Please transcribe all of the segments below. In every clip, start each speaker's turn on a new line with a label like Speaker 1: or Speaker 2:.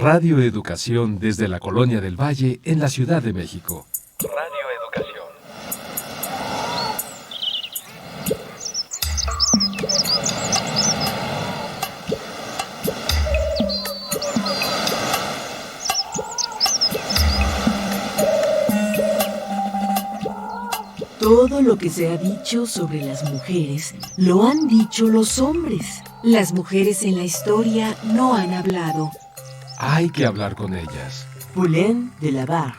Speaker 1: Radio Educación desde la Colonia del Valle en la Ciudad de México. Radio Educación.
Speaker 2: Todo lo que se ha dicho sobre las mujeres lo han dicho los hombres. Las mujeres en la historia no han hablado.
Speaker 1: Hay que hablar con ellas.
Speaker 2: Poulain de la Barre.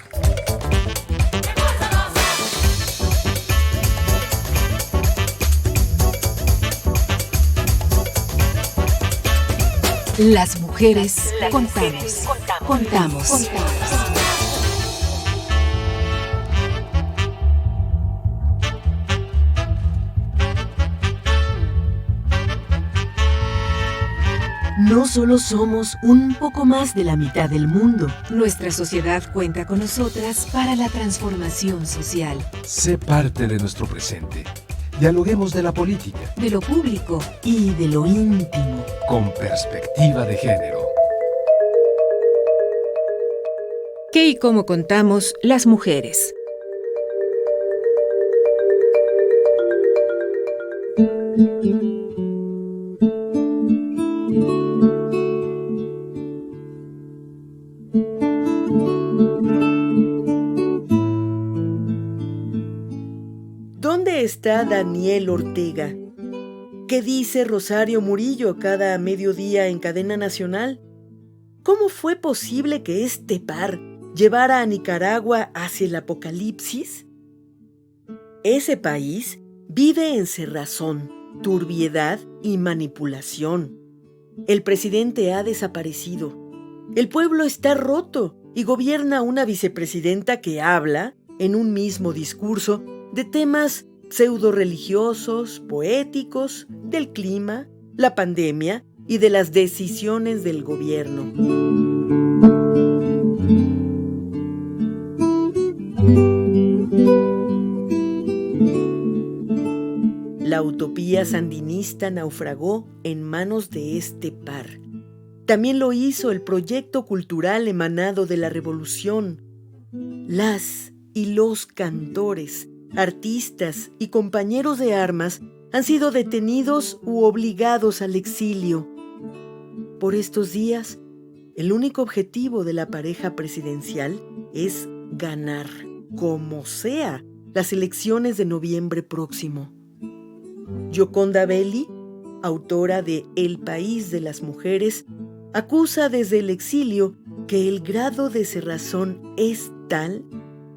Speaker 2: Las mujeres contamos. No solo somos un poco más de la mitad del mundo, nuestra sociedad cuenta con nosotras para la transformación social.
Speaker 1: Sé parte de nuestro presente. Dialoguemos de la política,
Speaker 2: de lo público y de lo íntimo.
Speaker 1: Con perspectiva de género.
Speaker 2: ¿Qué y cómo contamos las mujeres?
Speaker 3: ¿Dónde está Daniel Ortega? ¿Qué dice Rosario Murillo cada mediodía en cadena nacional? ¿Cómo fue posible que este par llevara a Nicaragua hacia el apocalipsis? Ese país vive en cerrazón, turbiedad y manipulación. El presidente ha desaparecido. El pueblo está roto y gobierna una vicepresidenta que habla, en un mismo discurso, de temas pseudo-religiosos, poéticos, del clima, la pandemia y de las decisiones del gobierno. La utopía sandinista naufragó en manos de este par. También lo hizo el proyecto cultural emanado de la revolución. Las y los cantores, artistas y compañeros de armas han sido detenidos u obligados al exilio. Por estos días, el único objetivo de la pareja presidencial es ganar, como sea, las elecciones de noviembre próximo. Gioconda Belli, autora de El país de las mujeres, acusa desde el exilio que el grado de cerrazón es tal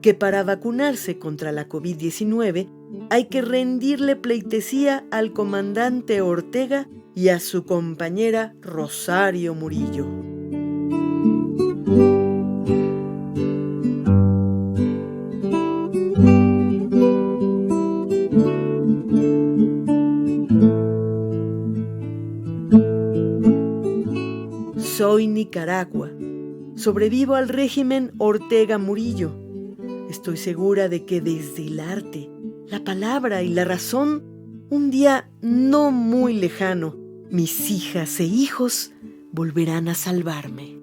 Speaker 3: que para vacunarse contra la COVID-19 hay que rendirle pleitesía al comandante Ortega y a su compañera Rosario Murillo. Soy Nicaragua. Sobrevivo al régimen Ortega Murillo. Estoy segura de que desde el arte, la palabra y la razón, un día no muy lejano, mis hijas e hijos volverán a salvarme.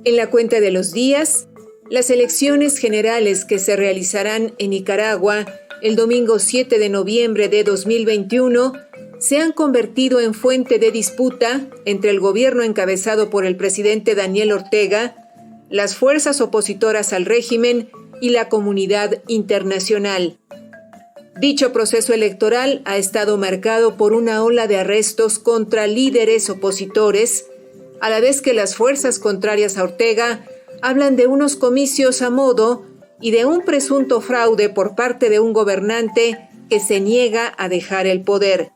Speaker 4: En la cuenta de los días, las elecciones generales que se realizarán en Nicaragua el domingo 7 de noviembre de 2021 se han convertido en fuente de disputa entre el gobierno encabezado por el presidente Daniel Ortega, las fuerzas opositoras al régimen y la comunidad internacional. Dicho proceso electoral ha estado marcado por una ola de arrestos contra líderes opositores, a la vez que las fuerzas contrarias a Ortega hablan de unos comicios a modo y de un presunto fraude por parte de un gobernante que se niega a dejar el poder.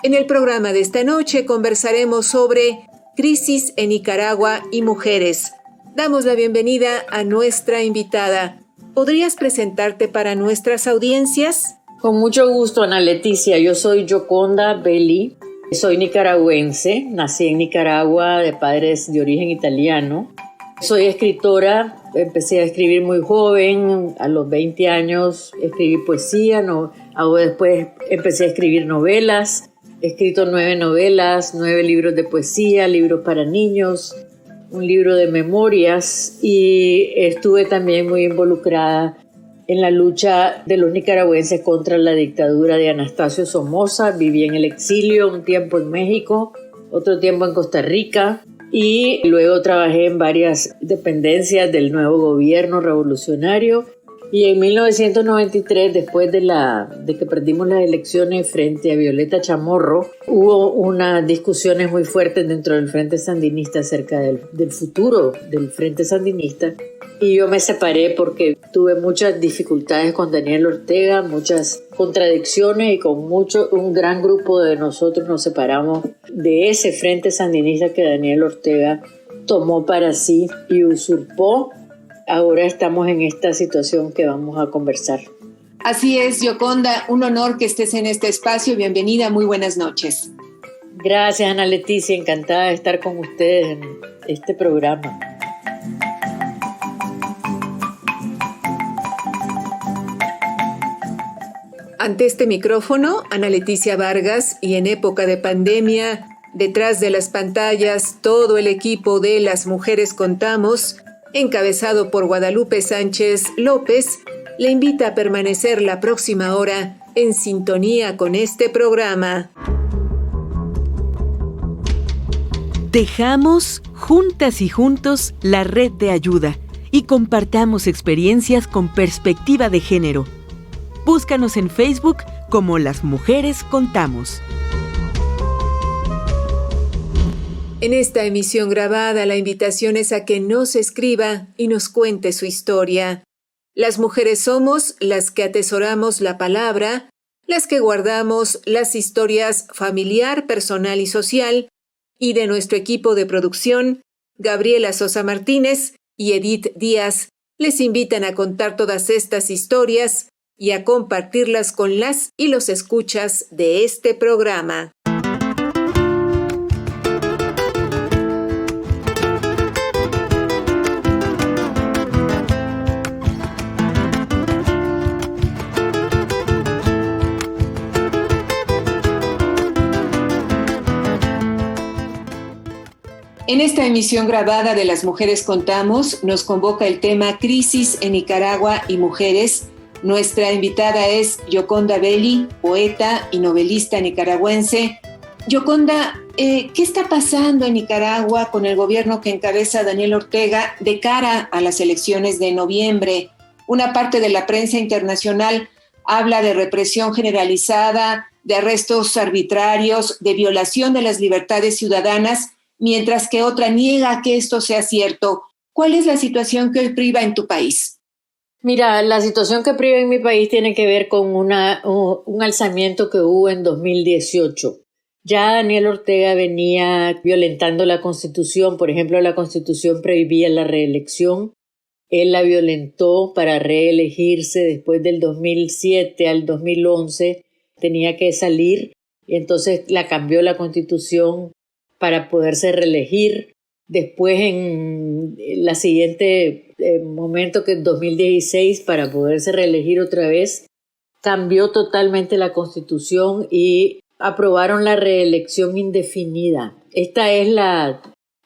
Speaker 4: En el programa de esta noche conversaremos sobre Crisis en Nicaragua y Mujeres. Damos la bienvenida a nuestra invitada. ¿Podrías presentarte para nuestras audiencias?
Speaker 5: Con mucho gusto, Ana Leticia. Yo soy Yoconda Belli. Soy nicaragüense. Nací en Nicaragua de padres de origen italiano. Soy escritora. Empecé a escribir muy joven. A los 20 años escribí poesía. Después empecé a escribir novelas. He escrito 9 novelas, 9 libros de poesía, libros para niños, un libro de memorias, y estuve también muy involucrada en la lucha de los nicaragüenses contra la dictadura de Anastasio Somoza. Viví en el exilio un tiempo en México, otro tiempo en Costa Rica, y luego trabajé en varias dependencias del nuevo gobierno revolucionario. Y en 1993, después de que perdimos las elecciones frente a Violeta Chamorro, hubo unas discusiones muy fuertes dentro del Frente Sandinista acerca del futuro del Frente Sandinista. Y yo me separé porque tuve muchas dificultades con Daniel Ortega, muchas contradicciones, y con un gran grupo de nosotros nos separamos de ese Frente Sandinista que Daniel Ortega tomó para sí y usurpó. Ahora estamos en esta situación que vamos a conversar.
Speaker 4: Así es, Yoconda, un honor que estés en este espacio. Bienvenida, muy buenas noches.
Speaker 5: Gracias, Ana Leticia, encantada de estar con ustedes en este programa.
Speaker 4: Ante este micrófono, Ana Leticia Vargas, y en época de pandemia, detrás de las pantallas, todo el equipo de Las Mujeres Contamos, encabezado por Guadalupe Sánchez López, le invita a permanecer la próxima hora en sintonía con este programa.
Speaker 2: Tejamos juntas y juntos la red de ayuda y compartamos experiencias con perspectiva de género. Búscanos en Facebook como Las Mujeres Contamos.
Speaker 4: En esta emisión grabada, la invitación es a que nos escriba y nos cuente su historia. Las mujeres somos las que atesoramos la palabra, las que guardamos las historias familiar, personal y social, y de nuestro equipo de producción, Gabriela Sosa Martínez y Edith Díaz, les invitan a contar todas estas historias y a compartirlas con las y los escuchas de este programa. En esta emisión grabada de Las Mujeres Contamos, nos convoca el tema Crisis en Nicaragua y Mujeres. Nuestra invitada es Yoconda Belli, poeta y novelista nicaragüense. Yoconda, ¿qué está pasando en Nicaragua con el gobierno que encabeza Daniel Ortega de cara a las elecciones de noviembre? Una parte de la prensa internacional habla de represión generalizada, de arrestos arbitrarios, de violación de las libertades ciudadanas, mientras que otra niega que esto sea cierto. ¿Cuál es la situación que hoy priva en tu país?
Speaker 5: Mira, la situación que priva en mi país tiene que ver con un alzamiento que hubo en 2018. Ya Daniel Ortega venía violentando la Constitución. Por ejemplo, la Constitución prohibía la reelección. Él la violentó para reelegirse después del 2007 al 2011. Tenía que salir y entonces la cambió la Constitución para poderse reelegir. Después, en la siguiente momento, que en 2016, para poderse reelegir otra vez, cambió totalmente la Constitución y aprobaron la reelección indefinida. Esta es la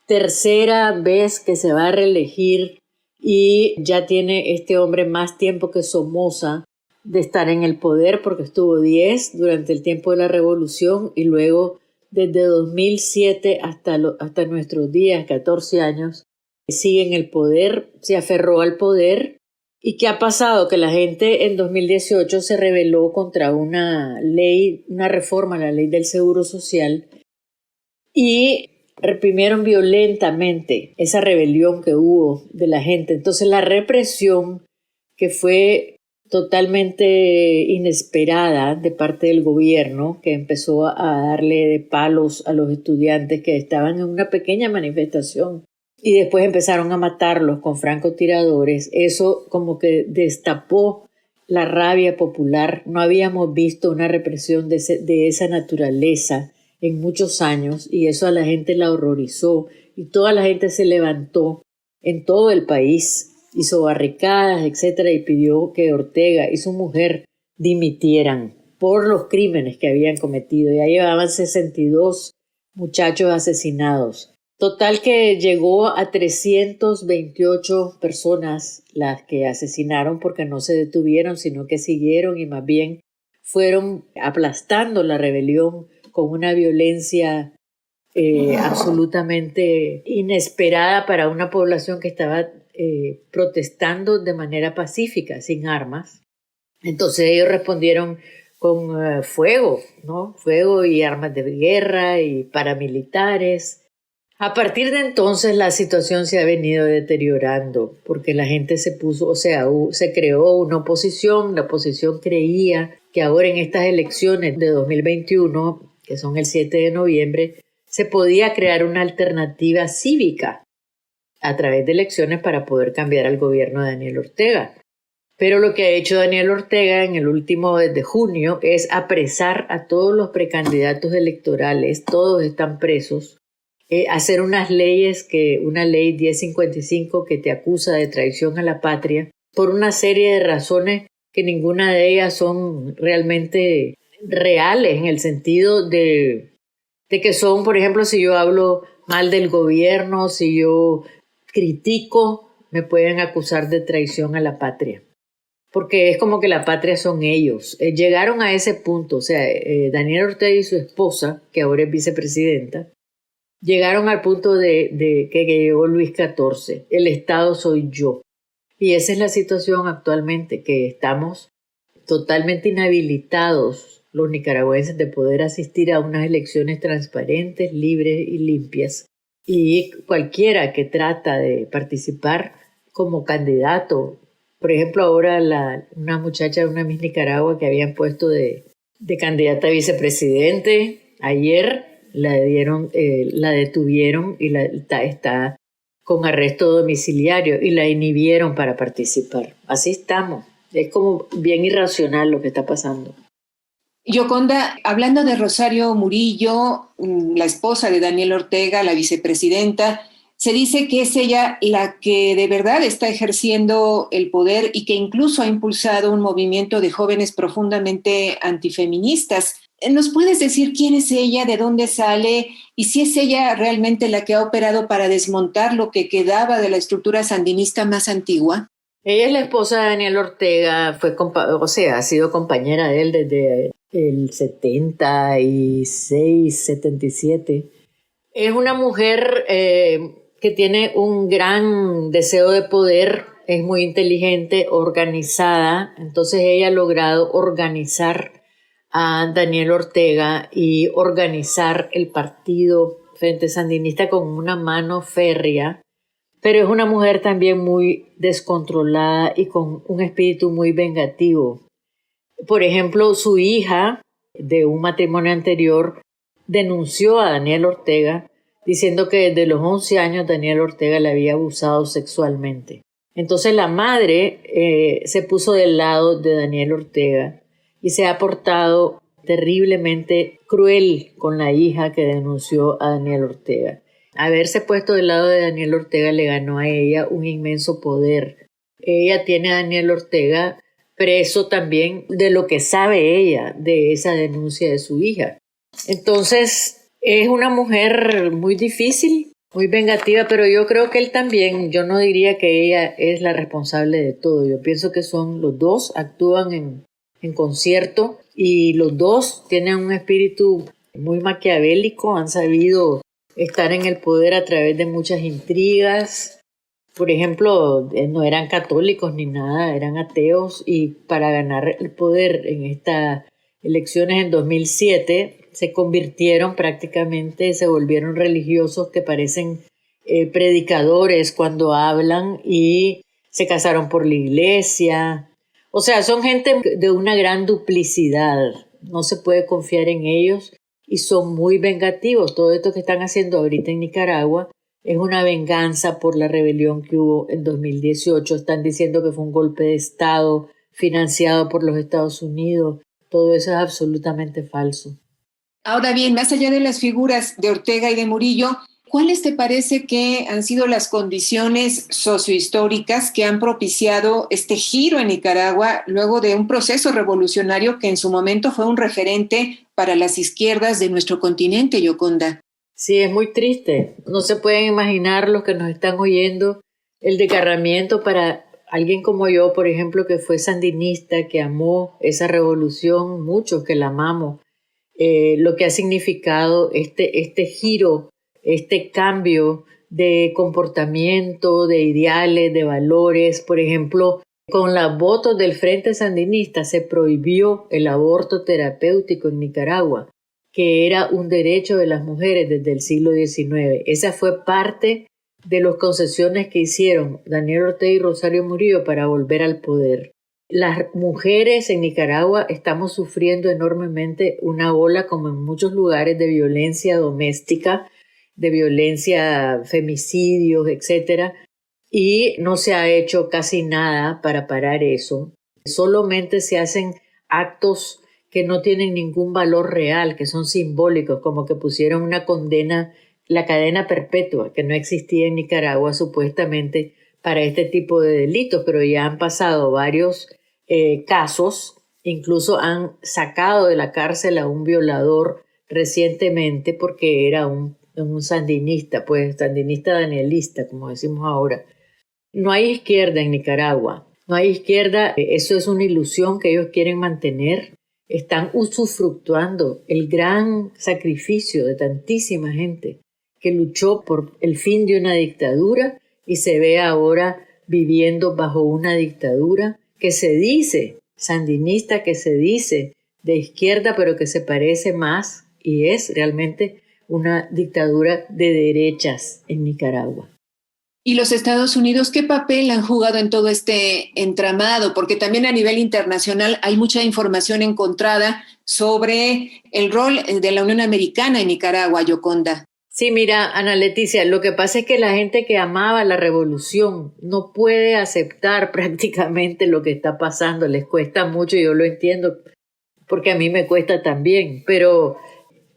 Speaker 5: tercera vez que se va a reelegir y ya tiene este hombre más tiempo que Somoza de estar en el poder, porque estuvo 10 durante el tiempo de la revolución y luego desde 2007 hasta nuestros días, 14 años, sigue en el poder, se aferró al poder. ¿Y qué ha pasado? Que la gente en 2018 se rebeló contra una ley, una reforma a la ley del Seguro Social, y reprimieron violentamente esa rebelión que hubo de la gente. Entonces la represión, que fue totalmente inesperada de parte del gobierno, que empezó a darle de palos a los estudiantes que estaban en una pequeña manifestación y después empezaron a matarlos con francotiradores. Eso como que destapó la rabia popular. No habíamos visto una represión de esa naturaleza en muchos años, y eso a la gente la horrorizó, y toda la gente se levantó en todo el país, hizo barricadas, etcétera, y pidió que Ortega y su mujer dimitieran por los crímenes que habían cometido. Ya llevaban 62 muchachos asesinados. Total que llegó a 328 personas las que asesinaron, porque no se detuvieron, sino que siguieron y más bien fueron aplastando la rebelión con una violencia absolutamente inesperada para una población que estaba protestando de manera pacífica, sin armas. Entonces ellos respondieron con fuego, ¿no? Fuego y armas de guerra y paramilitares. A partir de entonces la situación se ha venido deteriorando porque la gente se puso, se creó una oposición. La oposición creía que ahora en estas elecciones de 2021, que son el 7 de noviembre, se podía crear una alternativa cívica a través de elecciones para poder cambiar al gobierno de Daniel Ortega. Pero lo que ha hecho Daniel Ortega en el último desde junio es apresar a todos los precandidatos electorales, todos están presos, hacer unas leyes, una ley 1055 que te acusa de traición a la patria por una serie de razones que ninguna de ellas son realmente reales, en el sentido de que son, por ejemplo, si yo hablo mal del gobierno, si yo critico, me pueden acusar de traición a la patria. Porque es como que la patria son ellos. Llegaron a ese punto, Daniel Ortega y su esposa, que ahora es vicepresidenta, llegaron al punto de que llegó Luis XIV. El Estado soy yo. Y esa es la situación actualmente, que estamos totalmente inhabilitados los nicaragüenses de poder asistir a unas elecciones transparentes, libres y limpias. Y cualquiera que trata de participar como candidato, por ejemplo, ahora una muchacha de una Miss Nicaragua que habían puesto de candidata a vicepresidente, ayer la detuvieron y está con arresto domiciliario y la inhibieron para participar. Así estamos. Es como bien irracional lo que está pasando.
Speaker 6: Yoconda, hablando de Rosario Murillo, la esposa de Daniel Ortega, la vicepresidenta, se dice que es ella la que de verdad está ejerciendo el poder y que incluso ha impulsado un movimiento de jóvenes profundamente antifeministas. ¿Nos puedes decir quién es ella, de dónde sale y si es ella realmente la que ha operado para desmontar lo que quedaba de la estructura sandinista más antigua?
Speaker 5: Ella es la esposa de Daniel Ortega, ha sido compañera de él desde el 76, 77. Es una mujer que tiene un gran deseo de poder, es muy inteligente, organizada. Entonces ella ha logrado organizar a Daniel Ortega y organizar el partido Frente Sandinista con una mano férrea. Pero es una mujer también muy descontrolada y con un espíritu muy vengativo. Por ejemplo, su hija de un matrimonio anterior denunció a Daniel Ortega diciendo que desde los 11 años Daniel Ortega le había abusado sexualmente. Entonces la madre se puso del lado de Daniel Ortega y se ha portado terriblemente cruel con la hija que denunció a Daniel Ortega. Haberse puesto del lado de Daniel Ortega le ganó a ella un inmenso poder. Ella tiene a Daniel Ortega preso también de lo que sabe ella de esa denuncia de su hija. Entonces es una mujer muy difícil, muy vengativa, pero yo creo que él también, yo no diría que ella es la responsable de todo. Yo pienso que son los dos, actúan en concierto y los dos tienen un espíritu muy maquiavélico, han sabido estar en el poder a través de muchas intrigas. Por ejemplo, no eran católicos ni nada, eran ateos, y para ganar el poder en estas elecciones en 2007 se convirtieron prácticamente, se volvieron religiosos que parecen predicadores cuando hablan, y se casaron por la iglesia. O sea, son gente de una gran duplicidad, no se puede confiar en ellos y son muy vengativos. Todo esto que están haciendo ahorita en Nicaragua es una venganza por la rebelión que hubo en 2018. Están diciendo que fue un golpe de Estado financiado por los Estados Unidos. Todo eso es absolutamente falso.
Speaker 6: Ahora bien, más allá de las figuras de Ortega y de Murillo, ¿cuáles te parece que han sido las condiciones sociohistóricas que han propiciado este giro en Nicaragua luego de un proceso revolucionario que en su momento fue un referente para las izquierdas de nuestro continente, Yoconda?
Speaker 5: Sí, es muy triste. No se pueden imaginar los que nos están oyendo el desgarramiento para alguien como yo, por ejemplo, que fue sandinista, que amó esa revolución, muchos que la amamos, lo que ha significado este giro, este cambio de comportamiento, de ideales, de valores. Por ejemplo, con los votos del Frente Sandinista se prohibió el aborto terapéutico en Nicaragua, que era un derecho de las mujeres desde el siglo XIX. Esa fue parte de las concesiones que hicieron Daniel Ortega y Rosario Murillo para volver al poder. Las mujeres en Nicaragua estamos sufriendo enormemente una ola, como en muchos lugares, de violencia doméstica, de violencia, femicidios, etc. Y no se ha hecho casi nada para parar eso. Solamente se hacen actos que no tienen ningún valor real, que son simbólicos, como que pusieron una condena, la cadena perpetua, que no existía en Nicaragua supuestamente para este tipo de delitos, pero ya han pasado varios casos, incluso han sacado de la cárcel a un violador recientemente porque era un sandinista, pues sandinista danielista, como decimos ahora. No hay izquierda en Nicaragua, no hay izquierda, eso es una ilusión que ellos quieren mantener. Están usufructuando el gran sacrificio de tantísima gente que luchó por el fin de una dictadura y se ve ahora viviendo bajo una dictadura que se dice sandinista, que se dice de izquierda, pero que se parece más y es realmente una dictadura de derechas en Nicaragua.
Speaker 6: ¿Y los Estados Unidos qué papel han jugado en todo este entramado? Porque también a nivel internacional hay mucha información encontrada sobre el rol de la Unión Americana en Nicaragua, Yoconda.
Speaker 5: Sí, mira, Ana Leticia, lo que pasa es que la gente que amaba la revolución no puede aceptar prácticamente lo que está pasando, les cuesta mucho, yo lo entiendo, porque a mí me cuesta también, pero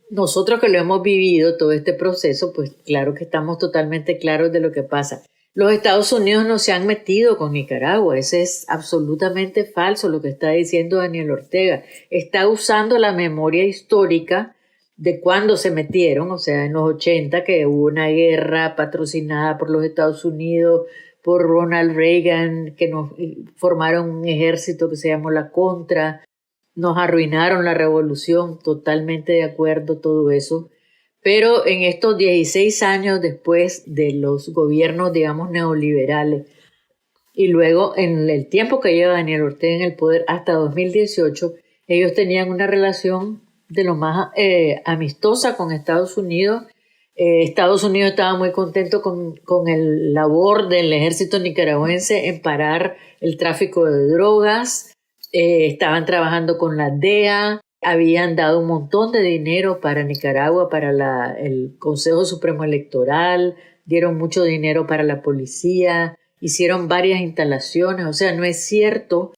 Speaker 5: nosotros que lo hemos vivido, todo este proceso, pues claro que estamos totalmente claros de lo que pasa. Los Estados Unidos no se han metido con Nicaragua, eso es absolutamente falso lo que está diciendo Daniel Ortega. Está usando la memoria histórica de cuando se metieron, o sea, en los 80, que hubo una guerra patrocinada por los Estados Unidos, por Ronald Reagan, que nos formaron un ejército que se llamó la Contra, nos arruinaron la revolución, totalmente de acuerdo, todo eso. Pero en estos 16 años después de los gobiernos, digamos, neoliberales, y luego en el tiempo que lleva Daniel Ortega en el poder hasta 2018, ellos tenían una relación de lo más amistosa con Estados Unidos. Estados Unidos estaba muy contento con el labor del ejército nicaragüense en parar el tráfico de drogas. Estaban trabajando con la DEA, habían dado un montón de dinero para Nicaragua, para el Consejo Supremo Electoral, dieron mucho dinero para la policía, hicieron varias instalaciones, o sea, no es cierto.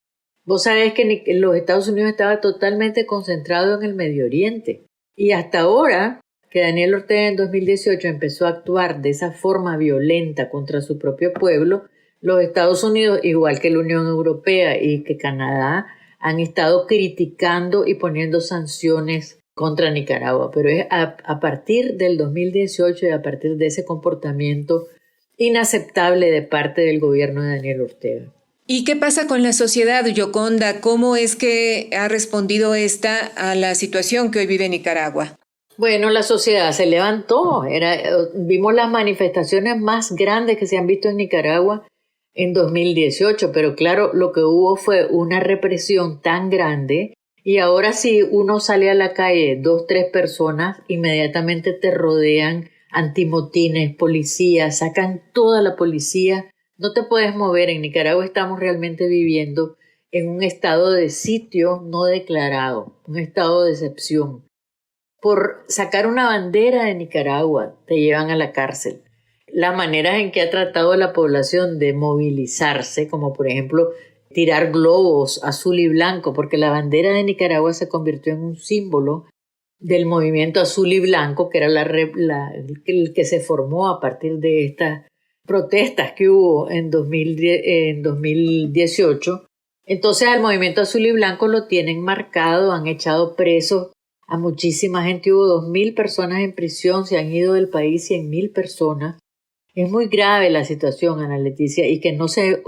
Speaker 5: Vos sabés que los Estados Unidos estaba totalmente concentrado en el Medio Oriente y hasta ahora que Daniel Ortega en 2018 empezó a actuar de esa forma violenta contra su propio pueblo, los Estados Unidos, igual que la Unión Europea y que Canadá, han estado criticando y poniendo sanciones contra Nicaragua, pero es a partir del 2018 y a partir de ese comportamiento inaceptable de parte del gobierno de Daniel Ortega.
Speaker 4: ¿Y qué pasa con la sociedad, Yoconda? ¿Cómo es que ha respondido esta a la situación que hoy vive Nicaragua?
Speaker 5: Bueno, la sociedad se levantó. Vimos las manifestaciones más grandes que se han visto en Nicaragua en 2018, pero claro, lo que hubo fue una represión tan grande y ahora si uno sale a la calle, 2, 3 personas, inmediatamente te rodean antimotines, policías, sacan toda la policía. No te puedes mover. En Nicaragua estamos realmente viviendo en un estado de sitio no declarado, un estado de excepción. Por sacar una bandera de Nicaragua te llevan a la cárcel. Las maneras en que ha tratado la población de movilizarse, como por ejemplo tirar globos azul y blanco, porque la bandera de Nicaragua se convirtió en un símbolo del movimiento azul y blanco, que era el que se formó a partir de estas protestas que hubo en 2018. Entonces al movimiento azul y blanco lo tienen marcado, han echado presos a muchísima gente, hubo 2.000 personas en prisión, se han ido del país 100.000 personas. Es muy grave la situación, Ana Leticia, y que no se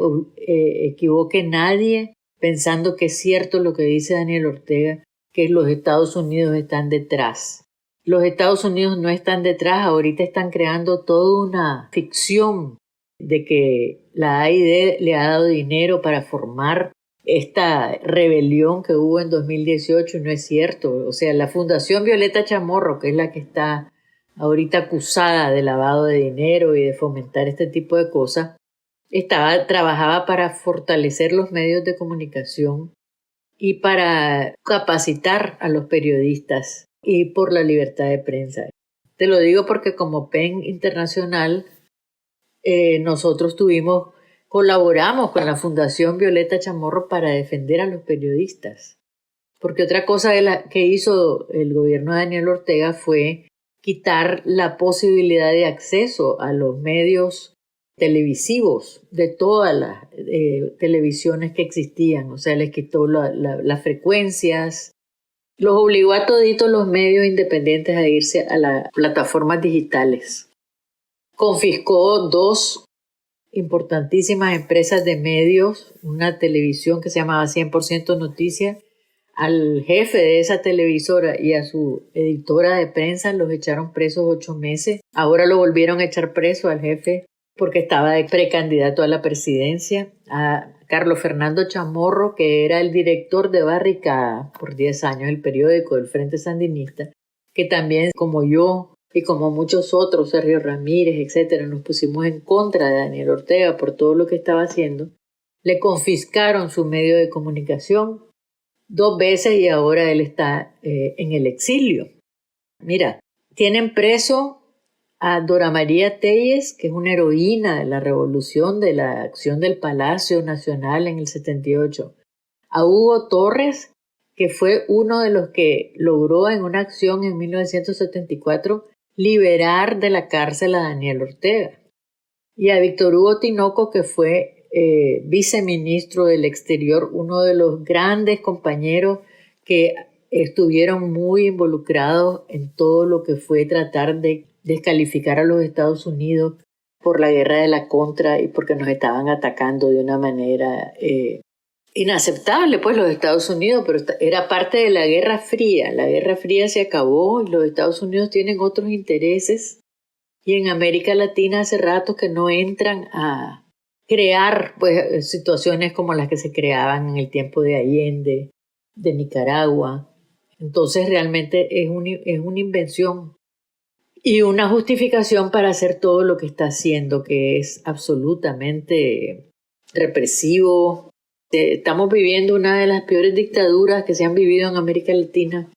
Speaker 5: equivoque nadie pensando que es cierto lo que dice Daniel Ortega, que los Estados Unidos están detrás. Los Estados Unidos no están detrás, ahorita están creando toda una ficción de que la AID le ha dado dinero para formar esta rebelión que hubo en 2018 y no es cierto. O sea, la Fundación Violeta Chamorro, que es la que está ahorita acusada de lavado de dinero y de fomentar este tipo de cosas, trabajaba para fortalecer los medios de comunicación y para capacitar a los periodistas y por la libertad de prensa. Te lo digo porque como PEN Internacional nosotros colaboramos con la Fundación Violeta Chamorro para defender a los periodistas. Porque otra cosa que hizo el gobierno de Daniel Ortega fue quitar la posibilidad de acceso a los medios televisivos de todas las televisiones que existían. O sea, les quitó las frecuencias, los obligó a toditos los medios independientes a irse a las plataformas digitales. Confiscó 2 importantísimas empresas de medios, una televisión que se llamaba 100% Noticias. Al jefe de esa televisora y a su editora de prensa los echaron presos 8 meses. Ahora lo volvieron a echar preso al jefe porque estaba de precandidato a la presidencia. A Carlos Fernando Chamorro, que era el director de Barricada por 10 años, el periódico del Frente Sandinista, que también, como yo y como muchos otros, Sergio Ramírez, etcétera, nos pusimos en contra de Daniel Ortega por todo lo que estaba haciendo. Le confiscaron su medio de comunicación 2 veces y ahora él está en el exilio. Mira, tienen preso a Dora María Telles, que es una heroína de la revolución, de la acción del Palacio Nacional en el 78. A Hugo Torres, que fue uno de los que logró en una acción en 1974 liberar de la cárcel a Daniel Ortega. Y a Víctor Hugo Tinoco, que fue viceministro del Exterior, uno de los grandes compañeros que estuvieron muy involucrados en todo lo que fue tratar de descalificar a los Estados Unidos por la guerra de la Contra y porque nos estaban atacando de una manera inaceptable, pues los Estados Unidos, pero era parte de la Guerra Fría. La Guerra Fría se acabó y los Estados Unidos tienen otros intereses y en América Latina hace rato que no entran a crear pues situaciones como las que se creaban en el tiempo de Allende, de Nicaragua. Entonces realmente es una invención y una justificación para hacer todo lo que está haciendo, que es absolutamente represivo. Estamos viviendo una de las peores dictaduras que se han vivido en América Latina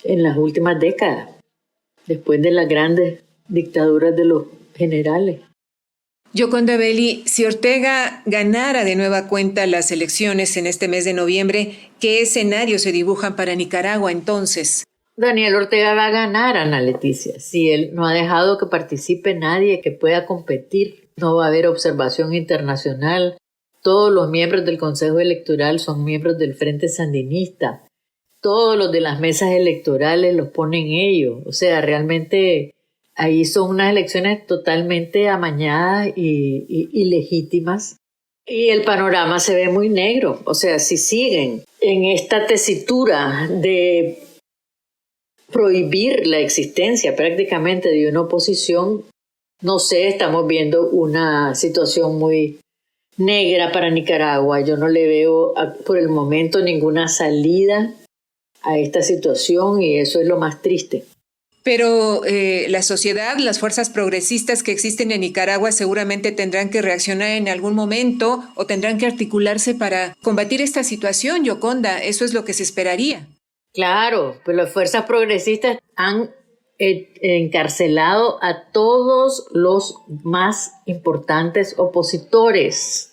Speaker 5: en las últimas décadas, después de las grandes dictaduras de los generales.
Speaker 4: Yoconda Belli, si Ortega ganara de nueva cuenta las elecciones en este mes de noviembre, ¿qué escenarios se dibujan para Nicaragua entonces?
Speaker 5: Daniel Ortega va a ganar, Ana Leticia. Si él no ha dejado que participe nadie que pueda competir, no va a haber observación internacional. Todos los miembros del Consejo Electoral son miembros del Frente Sandinista. Todos los de las mesas electorales los ponen ellos. O sea, realmente ahí son unas elecciones totalmente amañadas y legítimas. Y el panorama se ve muy negro. O sea, si siguen en esta tesitura de prohibir la existencia prácticamente de una oposición, no sé, estamos viendo una situación muy negra para Nicaragua. Yo no le veo por el momento ninguna salida a esta situación y eso es lo más triste.
Speaker 4: Pero la sociedad, las fuerzas progresistas que existen en Nicaragua seguramente tendrán que reaccionar en algún momento o tendrán que articularse para combatir esta situación, Yoconda. Eso es lo que se esperaría.
Speaker 5: Claro, pero las fuerzas progresistas han encarcelado a todos los más importantes opositores.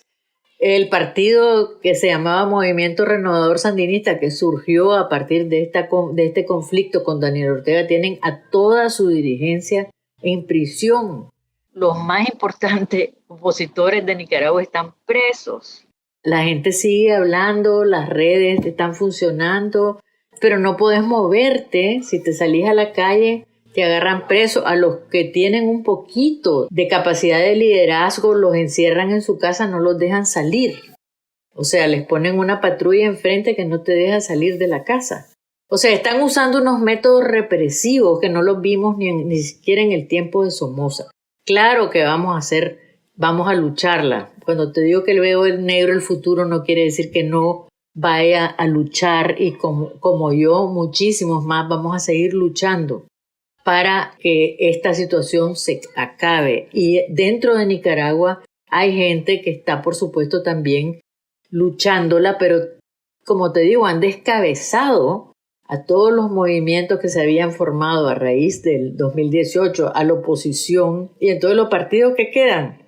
Speaker 5: El partido que se llamaba Movimiento Renovador Sandinista, que surgió a partir de este conflicto con Daniel Ortega, tienen a toda su dirigencia en prisión. Los más importantes opositores de Nicaragua están presos. La gente sigue hablando, las redes están funcionando, pero no puedes moverte. Si te salís a la calle, te agarran presos. A los que tienen un poquito de capacidad de liderazgo los encierran en su casa, no los dejan salir. O sea, les ponen una patrulla enfrente que no te deja salir de la casa. O sea, están usando unos métodos represivos que no los vimos ni siquiera en el tiempo de Somoza. Claro que vamos a lucharla. Cuando te digo que veo el negro el futuro, no quiere decir que no vaya a luchar, y como yo, muchísimos más vamos a seguir luchando para que esta situación se acabe. Y dentro de Nicaragua hay gente que está, por supuesto, también luchándola, pero como te digo, han descabezado a todos los movimientos que se habían formado a raíz del 2018, a la oposición, y entonces los partidos que quedan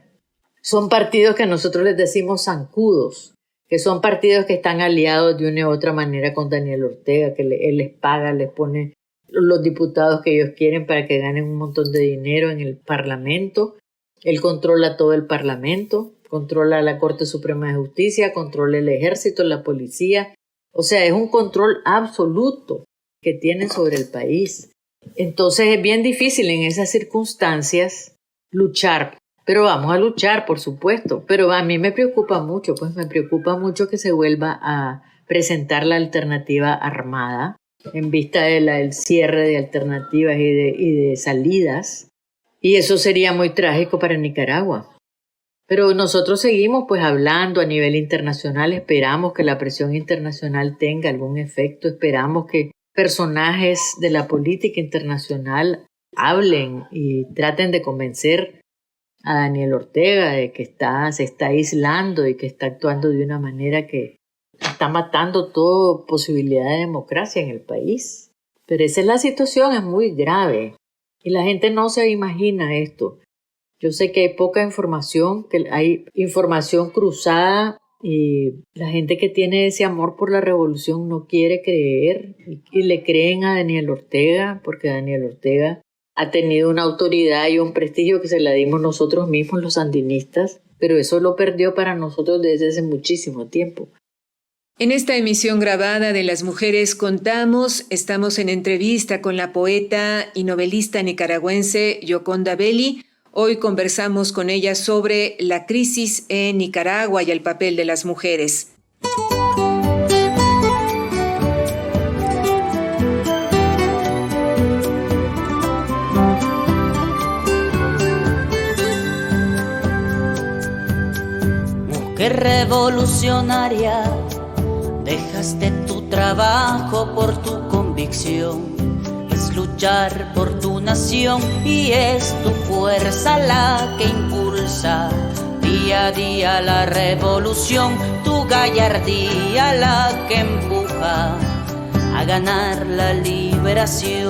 Speaker 5: son partidos que nosotros les decimos zancudos, que son partidos que están aliados de una u otra manera con Daniel Ortega, que él les paga, les pone los diputados que ellos quieren para que ganen un montón de dinero en el Parlamento. Él controla todo el Parlamento, controla la Corte Suprema de Justicia, controla el Ejército, la policía. O sea, es un control absoluto que tienen sobre el país. Entonces es bien difícil en esas circunstancias luchar. Pero vamos a luchar, por supuesto. Pero a mí me preocupa mucho que se vuelva a presentar la alternativa armada en vista del cierre de alternativas y de salidas. Y eso sería muy trágico para Nicaragua. Pero nosotros seguimos pues hablando a nivel internacional, esperamos que la presión internacional tenga algún efecto, esperamos que personajes de la política internacional hablen y traten de convencer a Daniel Ortega de que se está aislando y que está actuando de una manera que está matando toda posibilidad de democracia en el país. Pero esa es la situación, es muy grave y la gente no se imagina esto. Yo sé que hay poca información, que hay información cruzada y la gente que tiene ese amor por la revolución no quiere creer y le creen a Daniel Ortega, porque Daniel Ortega ha tenido una autoridad y un prestigio que se la dimos nosotros mismos los sandinistas, pero eso lo perdió para nosotros desde hace muchísimo tiempo.
Speaker 4: En esta emisión grabada de Las Mujeres Contamos, estamos en entrevista con la poeta y novelista nicaragüense Yoconda Belli. Hoy conversamos con ella sobre la crisis en Nicaragua y el papel de las mujeres.
Speaker 7: Mujer revolucionaria, dejaste tu trabajo por tu convicción. Es luchar por tu nación y es tu fuerza la que impulsa día a día la revolución, tu gallardía la que empuja a ganar la liberación.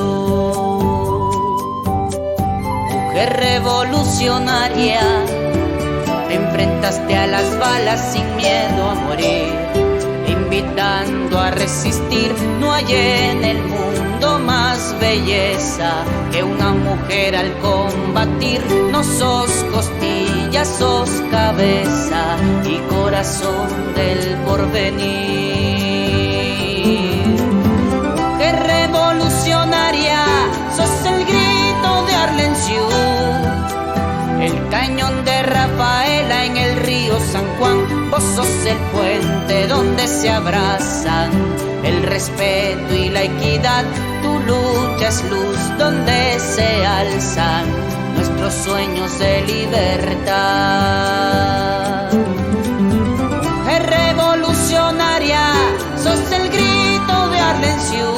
Speaker 7: Mujer revolucionaria, te enfrentaste a las balas sin miedo a morir, invitando a resistir. No hay en el mundo más belleza que una mujer al combatir. No sos costilla, sos cabeza y corazón del porvenir. Mujer revolucionaria, sos el grito de Arlencio, el cañón de Rafaela en el río San Juan. Vos sos el puente donde se abrazan el respeto y la equidad. Tu lucha es luz donde se alzan nuestros sueños de libertad. Mujer revolucionaria, sos el grito de Arlencio,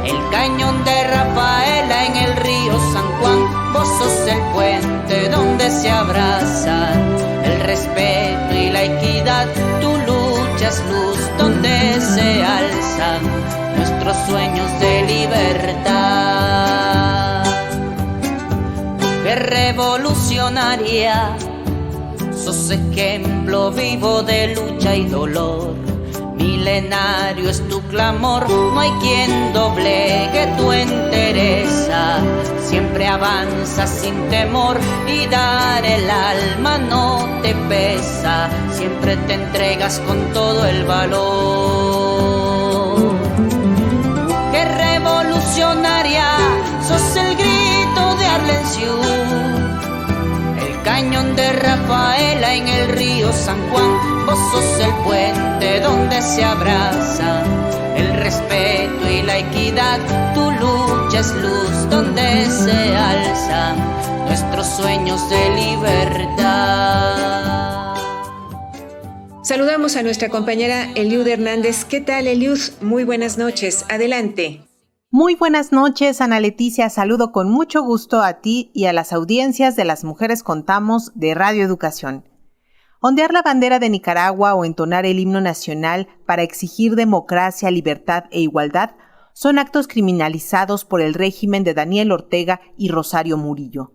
Speaker 7: el cañón de Rafaela se abrazan el respeto y la equidad. Tu lucha es luz donde se alzan nuestros sueños de libertad. Mujer revolucionaria, sos ejemplo vivo de lucha y dolor. Milenario es tu clamor, no hay quien doblegue tu entereza. Siempre avanzas sin temor y dar el alma no te pesa. Siempre te entregas con todo el valor. Mujer revolucionaria, sos el grito de Arlencio, el cañón de Rafaela en el río San Juan. Vos sos el puente donde se abraza el respeto y la equidad. Tu lucha es luz donde se alzan nuestros sueños de libertad.
Speaker 4: Saludamos a nuestra compañera Eliud Hernández. ¿Qué tal, Eliud? Muy buenas noches. Adelante.
Speaker 8: Muy buenas noches, Ana Leticia. Saludo con mucho gusto a ti y a las audiencias de Las Mujeres Contamos de Radio Educación. Ondear la bandera de Nicaragua o entonar el himno nacional para exigir democracia, libertad e igualdad son actos criminalizados por el régimen de Daniel Ortega y Rosario Murillo.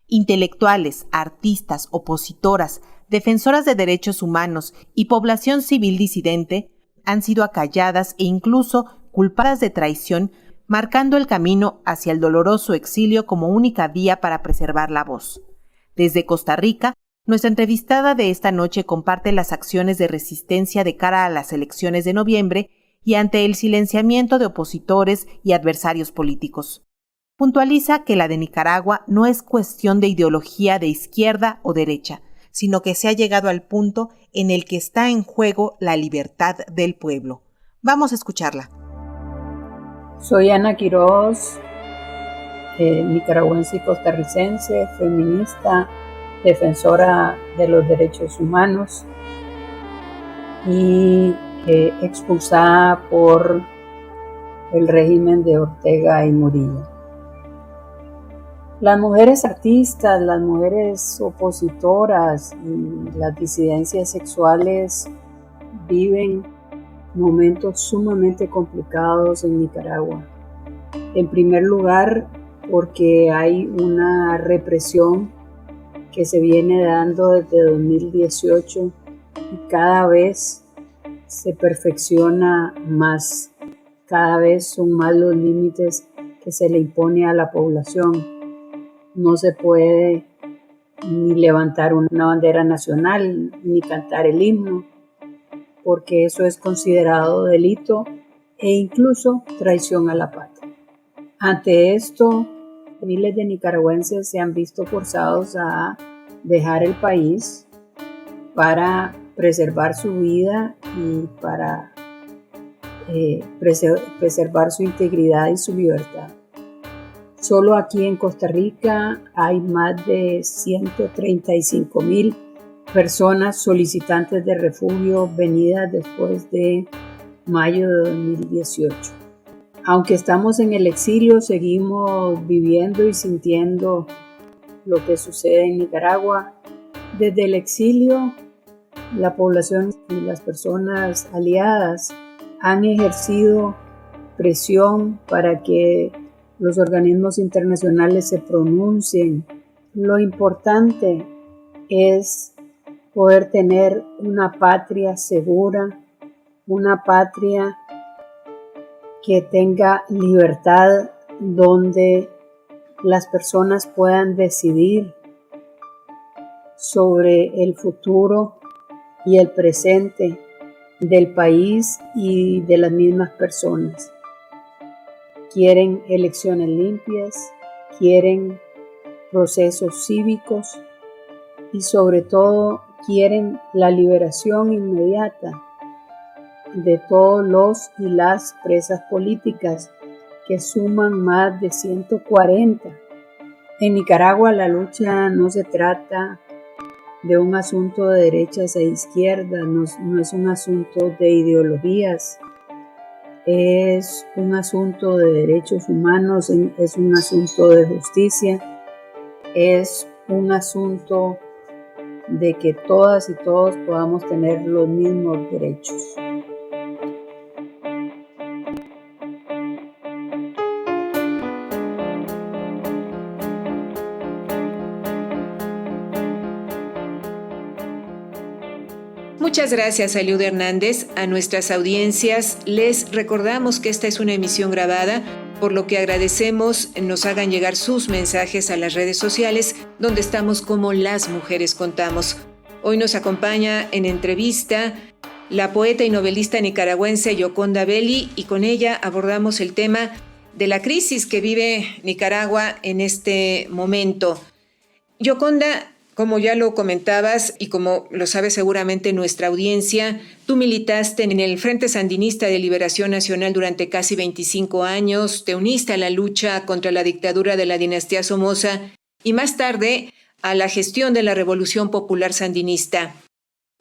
Speaker 8: Intelectuales, artistas, opositoras, defensoras de derechos humanos y población civil disidente han sido acalladas e incluso culpadas de traición, marcando el camino hacia el doloroso exilio como única vía para preservar la voz. Desde Costa Rica, nuestra entrevistada de esta noche comparte las acciones de resistencia de cara a las elecciones de noviembre y ante el silenciamiento de opositores y adversarios políticos. Puntualiza que la de Nicaragua no es cuestión de ideología de izquierda o derecha, sino que se ha llegado al punto en el que está en juego la libertad del pueblo. Vamos a escucharla.
Speaker 9: Soy Ana Quiroz, nicaragüense y costarricense, feminista, defensora de los derechos humanos y expulsada por el régimen de Ortega y Murillo. Las mujeres artistas, las mujeres opositoras y las disidencias sexuales viven momentos sumamente complicados en Nicaragua. En primer lugar, porque hay una represión que se viene dando desde 2018 y cada vez se perfecciona más, cada vez son más los límites que se le impone a la población. No se puede ni levantar una bandera nacional ni cantar el himno, porque eso es considerado delito e incluso traición a la patria. Ante esto, miles de nicaragüenses se han visto forzados a dejar el país para preservar su vida y para preservar su integridad y su libertad. Solo aquí en Costa Rica hay más de 135,000 personas solicitantes de refugio venidas después de mayo de 2018. Aunque estamos en el exilio, seguimos viviendo y sintiendo lo que sucede en Nicaragua. Desde el exilio, la población y las personas aliadas han ejercido presión para que los organismos internacionales se pronuncien. Lo importante es poder tener una patria segura, una patria que tenga libertad, donde las personas puedan decidir sobre el futuro y el presente del país y de las mismas personas. Quieren elecciones limpias, quieren procesos cívicos y sobre todo quieren la liberación inmediata de todos los y las presas políticas, que suman más de 140. En Nicaragua la lucha no se trata de un asunto de derechas e izquierdas, no es un asunto de ideologías, es un asunto de derechos humanos, es un asunto de justicia, es un asunto de que todas y todos podamos tener los mismos derechos.
Speaker 4: Muchas gracias, Eliud Hernández. A nuestras audiencias les recordamos que esta es una emisión grabada, por lo que agradecemos nos hagan llegar sus mensajes a las redes sociales, donde estamos como Las Mujeres Contamos. Hoy nos acompaña en entrevista la poeta y novelista nicaragüense Yoconda Belli, y con ella abordamos el tema de la crisis que vive Nicaragua en este momento. Yoconda, como ya lo comentabas y como lo sabe seguramente nuestra audiencia, tú militaste en el Frente Sandinista de Liberación Nacional durante casi 25 años, te uniste a la lucha contra la dictadura de la dinastía Somoza y más tarde a la gestión de la Revolución Popular Sandinista.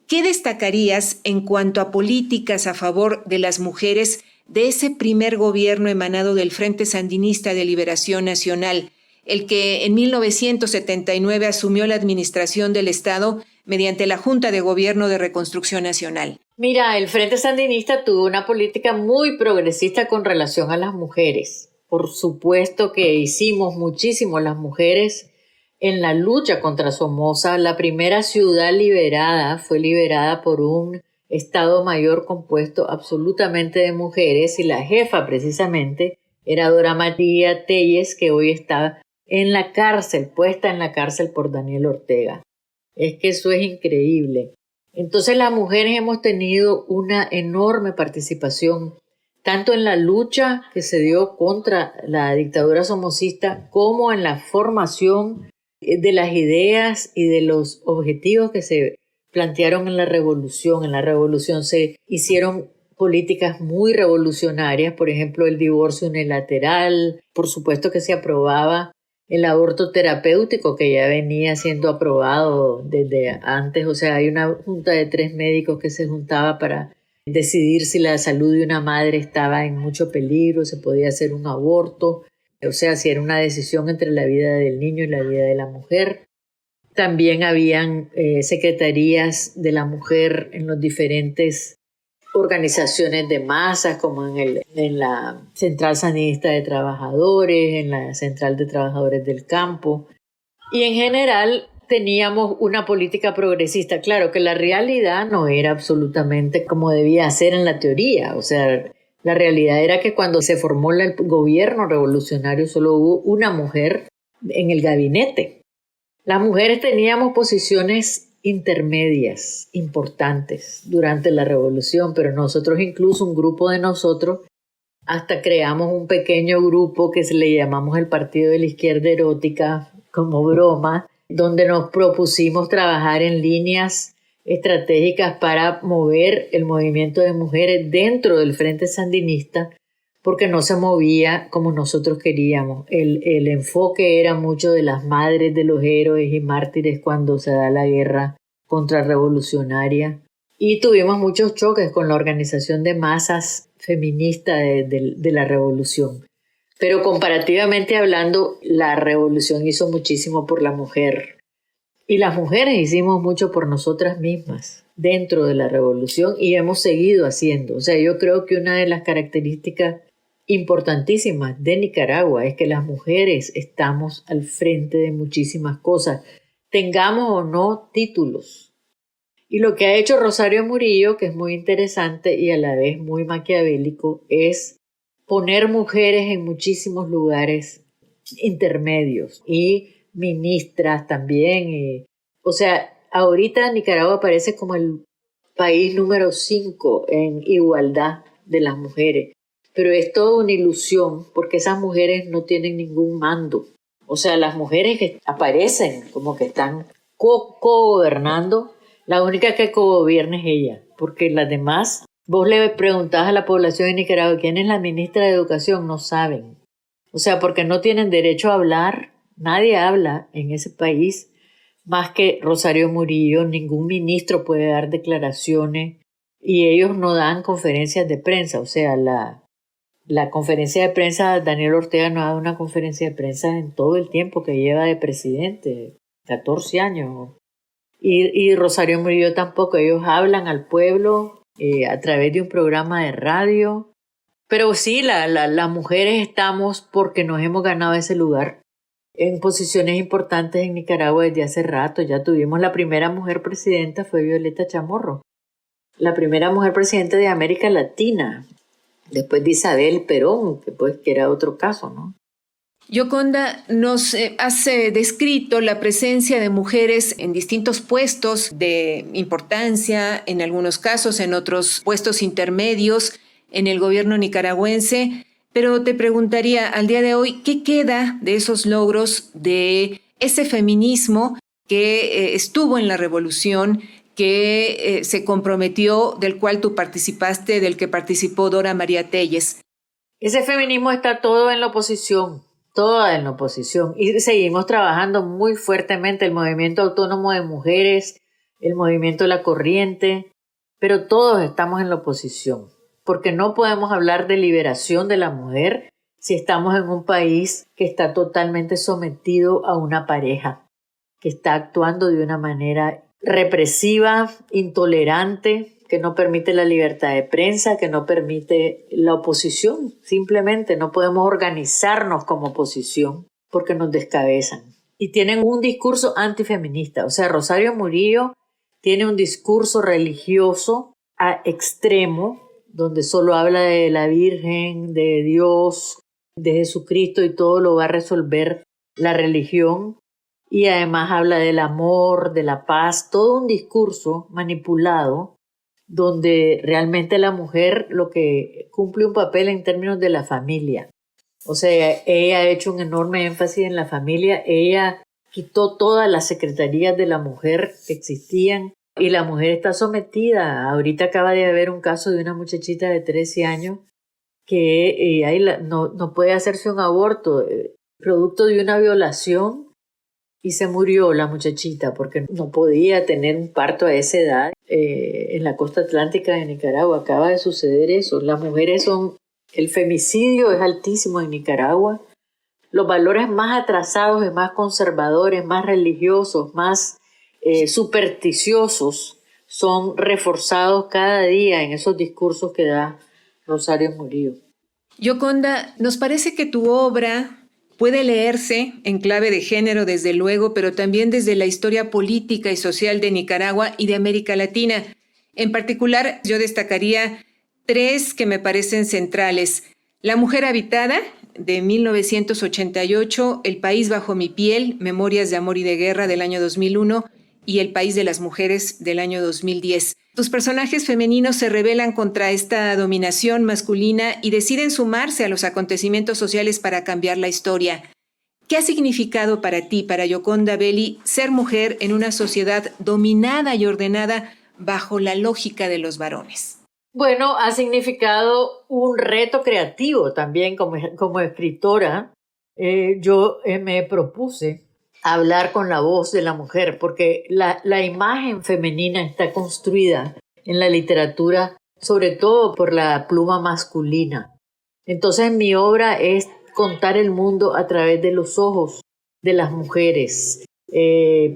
Speaker 4: ¿Qué destacarías en cuanto a políticas a favor de las mujeres de ese primer gobierno emanado del Frente Sandinista de Liberación Nacional, el que en 1979 asumió la administración del Estado mediante la Junta de Gobierno de Reconstrucción Nacional?
Speaker 5: Mira, el Frente Sandinista tuvo una política muy progresista con relación a las mujeres. Por supuesto que hicimos muchísimo las mujeres en la lucha contra Somoza. La primera ciudad liberada fue liberada por un Estado Mayor compuesto absolutamente de mujeres, y la jefa precisamente era Dora María Telles, que hoy está en la cárcel, puesta en la cárcel por Daniel Ortega. Es que eso es increíble. Entonces las mujeres hemos tenido una enorme participación, tanto en la lucha que se dio contra la dictadura somocista, como en la formación de las ideas y de los objetivos que se plantearon en la revolución. En la revolución se hicieron políticas muy revolucionarias, por ejemplo, el divorcio unilateral, por supuesto que se aprobaba el aborto terapéutico, que ya venía siendo aprobado desde antes. O sea, hay una junta de 3 médicos que se juntaba para decidir si la salud de una madre estaba en mucho peligro, se podía hacer un aborto, o sea, si era una decisión entre la vida del niño y la vida de la mujer. También habían secretarías de la mujer en los diferentes organizaciones de masas, como en la Central Sandinista de Trabajadores, en la Central de Trabajadores del Campo. Y en general teníamos una política progresista. Claro que la realidad no era absolutamente como debía ser en la teoría. O sea, la realidad era que cuando se formó el gobierno revolucionario solo hubo una mujer en el gabinete. Las mujeres teníamos posiciones intermedias importantes durante la revolución, pero nosotros, incluso un grupo de nosotros, hasta creamos un pequeño grupo que se le llamamos el Partido de la Izquierda Erótica, como broma, donde nos propusimos trabajar en líneas estratégicas para mover el movimiento de mujeres dentro del Frente Sandinista, porque no se movía como nosotros queríamos. El enfoque era mucho de las madres de los héroes y mártires cuando se da la guerra contrarrevolucionaria. Y tuvimos muchos choques con la organización de masas feminista de la revolución. Pero comparativamente hablando, la revolución hizo muchísimo por la mujer. Y las mujeres hicimos mucho por nosotras mismas dentro de la revolución, y hemos seguido haciendo. O sea, yo creo que una de las características importantísimas de Nicaragua es que las mujeres estamos al frente de muchísimas cosas, tengamos o no títulos. Y lo que ha hecho Rosario Murillo, que es muy interesante y a la vez muy maquiavélico, es poner mujeres en muchísimos lugares intermedios y ministras también. O sea, ahorita Nicaragua aparece como el país número 5 en igualdad de las mujeres. Pero es toda una ilusión, porque esas mujeres no tienen ningún mando. O sea, las mujeres que aparecen como que están co-gobernando, la única que co-gobierna es ella, porque las demás, vos le preguntás a la población de Nicaragua quién es la ministra de Educación, no saben. O sea, porque no tienen derecho a hablar, nadie habla en ese país más que Rosario Murillo, ningún ministro puede dar declaraciones y ellos no dan conferencias de prensa. O sea, la conferencia de prensa, Daniel Ortega no ha dado una conferencia de prensa en todo el tiempo que lleva de presidente. 14 años. Y Rosario Murillo tampoco. Ellos hablan al pueblo a través de un programa de radio. Pero sí, las mujeres estamos porque nos hemos ganado ese lugar en posiciones importantes en Nicaragua desde hace rato. Ya tuvimos la primera mujer presidenta, fue Violeta Chamorro. La primera mujer presidenta de América Latina, después de Isabel Perón, que era otro caso, ¿no?
Speaker 4: Yoconda, nos has descrito la presencia de mujeres en distintos puestos de importancia, en algunos casos, en otros puestos intermedios en el gobierno nicaragüense, pero te preguntaría al día de hoy, ¿qué queda de esos logros, de ese feminismo que estuvo en la revolución, que se comprometió, del cual tú participaste, del que participó Dora María Telles?
Speaker 5: Ese feminismo está todo en la oposición, toda en la oposición, y seguimos trabajando muy fuertemente el movimiento autónomo de mujeres, el movimiento de la corriente, pero todos estamos en la oposición, porque no podemos hablar de liberación de la mujer si estamos en un país que está totalmente sometido a una pareja, que está actuando de una manera represiva, intolerante, que no permite la libertad de prensa, que no permite la oposición. Simplemente no podemos organizarnos como oposición porque nos descabezan. Y tienen un discurso antifeminista. O sea, Rosario Murillo tiene un discurso religioso a extremo, donde solo habla de la Virgen, de Dios, de Jesucristo, y todo lo va a resolver la religión. Y además habla del amor, de la paz, todo un discurso manipulado donde realmente la mujer lo que cumple un papel en términos de la familia. O sea, ella ha hecho un enorme énfasis en la familia, ella quitó todas las secretarías de la mujer que existían y la mujer está sometida. Ahorita acaba de haber un caso de una muchachita de 13 años que no puede hacerse un aborto, producto de una violación. Y se murió la muchachita porque no podía tener un parto a esa edad. En la costa atlántica de Nicaragua acaba de suceder eso. Las mujeres el femicidio es altísimo en Nicaragua. Los valores más atrasados y más conservadores, más religiosos, más supersticiosos son reforzados cada día en esos discursos que da Rosario Murillo.
Speaker 4: Yoconda, nos parece que tu obra puede leerse en clave de género, desde luego, pero también desde la historia política y social de Nicaragua y de América Latina. En particular, yo destacaría 3 que me parecen centrales. La mujer habitada, de 1988, El país bajo mi piel, Memorias de amor y de guerra, del año 2001, y El país de las mujeres, del año 2010. Tus personajes femeninos se rebelan contra esta dominación masculina y deciden sumarse a los acontecimientos sociales para cambiar la historia. ¿Qué ha significado para ti, para Yoconda Belli, ser mujer en una sociedad dominada y ordenada bajo la lógica de los varones?
Speaker 5: Bueno, ha significado un reto creativo también como escritora. Yo me propuse hablar con la voz de la mujer, porque la imagen femenina está construida en la literatura, sobre todo por la pluma masculina. Entonces mi obra es contar el mundo a través de los ojos de las mujeres,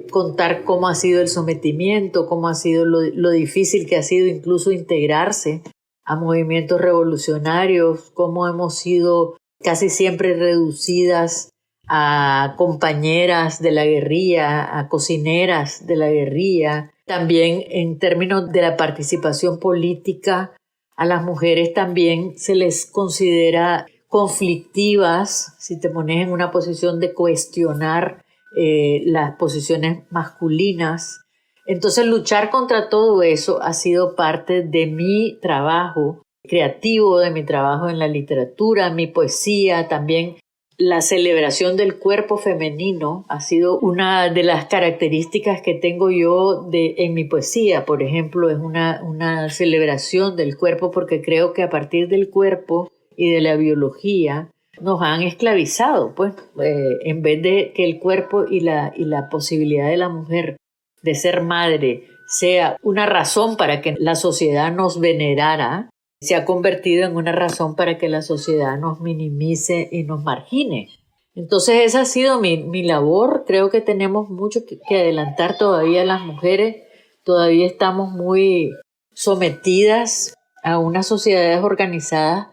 Speaker 5: contar cómo ha sido el sometimiento, cómo ha sido lo difícil que ha sido incluso integrarse a movimientos revolucionarios, cómo hemos sido casi siempre reducidas a compañeras de la guerrilla, a cocineras de la guerrilla. También en términos de la participación política, a las mujeres también se les considera conflictivas, si te pones en una posición de cuestionar las posiciones masculinas. Entonces luchar contra todo eso ha sido parte de mi trabajo creativo, de mi trabajo en la literatura, mi poesía, también. La celebración del cuerpo femenino ha sido una de las características que tengo yo en mi poesía. Por ejemplo, es una celebración del cuerpo porque creo que a partir del cuerpo y de la biología nos han esclavizado. Pues, en vez de que el cuerpo y la posibilidad de la mujer de ser madre sea una razón para que la sociedad nos venerara, se ha convertido en una razón para que la sociedad nos minimice y nos margine. Entonces esa ha sido mi labor. Creo que tenemos mucho que adelantar todavía las mujeres. Todavía estamos muy sometidas a unas sociedades organizadas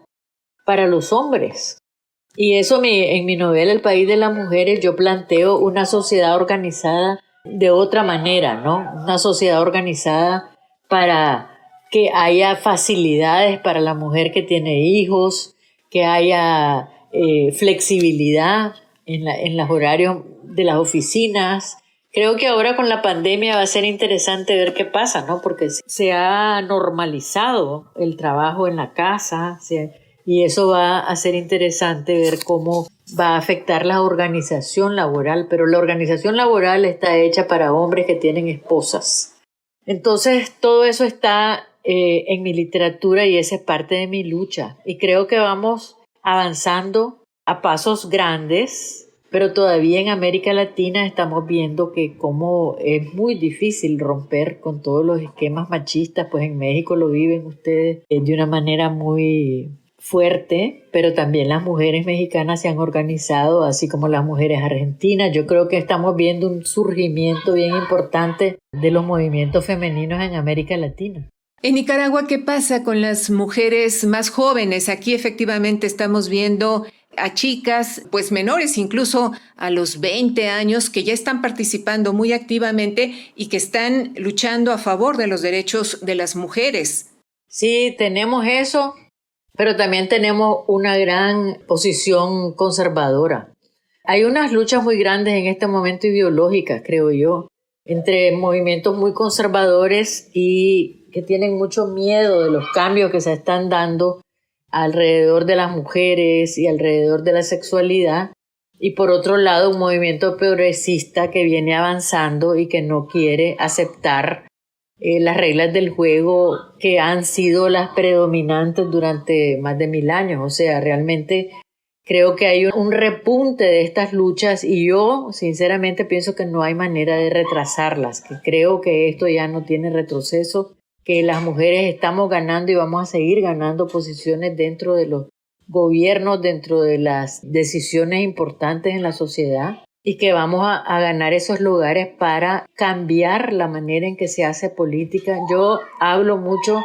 Speaker 5: para los hombres. Y eso en mi novela El País de las Mujeres yo planteo una sociedad organizada de otra manera, ¿no? Una sociedad organizada para que haya facilidades para la mujer que tiene hijos, que haya flexibilidad en los horarios de las oficinas. Creo que ahora con la pandemia va a ser interesante ver qué pasa, ¿no? Porque se ha normalizado el trabajo en la casa, y eso va a ser interesante ver cómo va a afectar la organización laboral, pero la organización laboral está hecha para hombres que tienen esposas. Entonces todo eso está en mi literatura y esa es parte de mi lucha. Y creo que vamos avanzando a pasos grandes, pero todavía en América Latina estamos viendo que como es muy difícil romper con todos los esquemas machistas, pues en México lo viven ustedes de una manera muy fuerte, pero también las mujeres mexicanas se han organizado, así como las mujeres argentinas. Yo creo que estamos viendo un surgimiento bien importante de los movimientos femeninos en América Latina.
Speaker 4: En Nicaragua, ¿qué pasa con las mujeres más jóvenes? Aquí efectivamente estamos viendo a chicas, pues menores, incluso a los 20 años, que ya están participando muy activamente y que están luchando a favor de los derechos de las mujeres.
Speaker 5: Sí, tenemos eso, pero también tenemos una gran posición conservadora. Hay unas luchas muy grandes en este momento ideológicas, creo yo, entre movimientos muy conservadores y que tienen mucho miedo de los cambios que se están dando alrededor de las mujeres y alrededor de la sexualidad, y por otro lado un movimiento progresista que viene avanzando y que no quiere aceptar las reglas del juego que han sido las predominantes durante más de 1000 años. O sea, realmente creo que hay un repunte de estas luchas y yo sinceramente pienso que no hay manera de retrasarlas, que creo que esto ya no tiene retroceso, que las mujeres estamos ganando y vamos a seguir ganando posiciones dentro de los gobiernos, dentro de las decisiones importantes en la sociedad, y que vamos a ganar esos lugares para cambiar la manera en que se hace política. Yo hablo mucho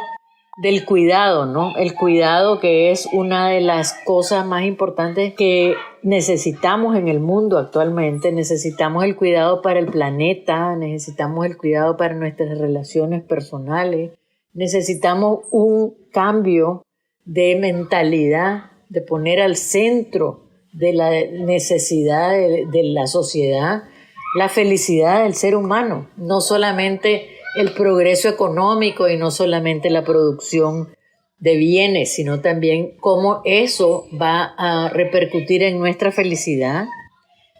Speaker 5: del cuidado, ¿no? El cuidado, que es una de las cosas más importantes que necesitamos en el mundo actualmente. Necesitamos el cuidado para el planeta, necesitamos el cuidado para nuestras relaciones personales, necesitamos un cambio de mentalidad, de poner al centro de la necesidad de la sociedad la felicidad del ser humano, no solamente el progreso económico y no solamente la producción de bienes, sino también cómo eso va a repercutir en nuestra felicidad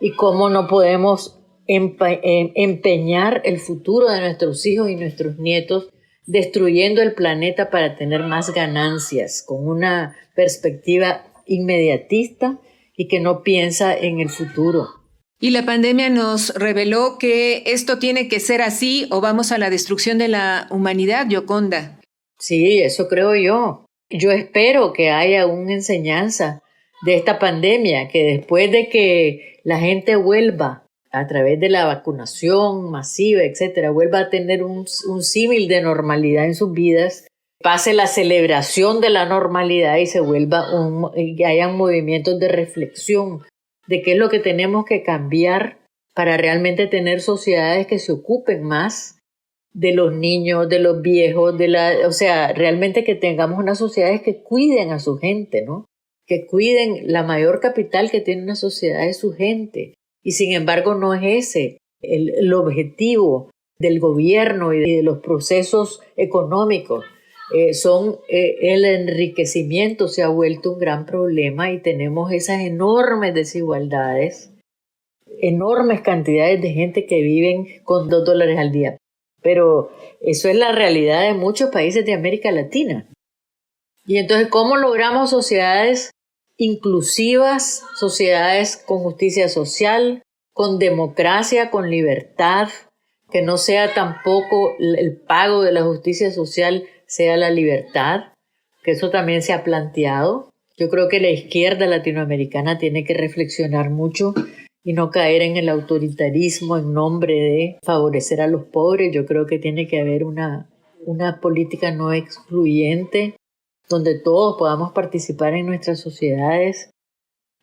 Speaker 5: y cómo no podemos empeñar el futuro de nuestros hijos y nuestros nietos destruyendo el planeta para tener más ganancias, con una perspectiva inmediatista y que no piensa en el futuro.
Speaker 4: Y la pandemia nos reveló que esto tiene que ser así o vamos a la destrucción de la humanidad, Gioconda.
Speaker 5: Sí, eso creo yo. Yo espero que haya una enseñanza de esta pandemia, que después de que la gente vuelva a través de la vacunación masiva, etcétera, vuelva a tener un símil de normalidad en sus vidas, pase la celebración de la normalidad y se vuelva que hayan movimientos de reflexión de qué es lo que tenemos que cambiar para realmente tener sociedades que se ocupen más de los niños, de los viejos, o sea, realmente que tengamos unas sociedades que cuiden a su gente, ¿no? Que cuiden. La mayor capital que tiene una sociedad es su gente. Y sin embargo no es ese el objetivo del gobierno y de los procesos económicos. El enriquecimiento se ha vuelto un gran problema y tenemos esas enormes desigualdades, enormes cantidades de gente que viven con $2 al día. Pero eso es la realidad de muchos países de América Latina. Y entonces, ¿cómo logramos sociedades inclusivas, sociedades con justicia social, con democracia, con libertad, que no sea tampoco el pago de la justicia social sea la libertad, que eso también se ha planteado, Yo creo que la izquierda latinoamericana tiene que reflexionar mucho y no caer en el autoritarismo en nombre de favorecer a los pobres. Yo creo que tiene que haber una política no excluyente donde todos podamos participar en nuestras sociedades,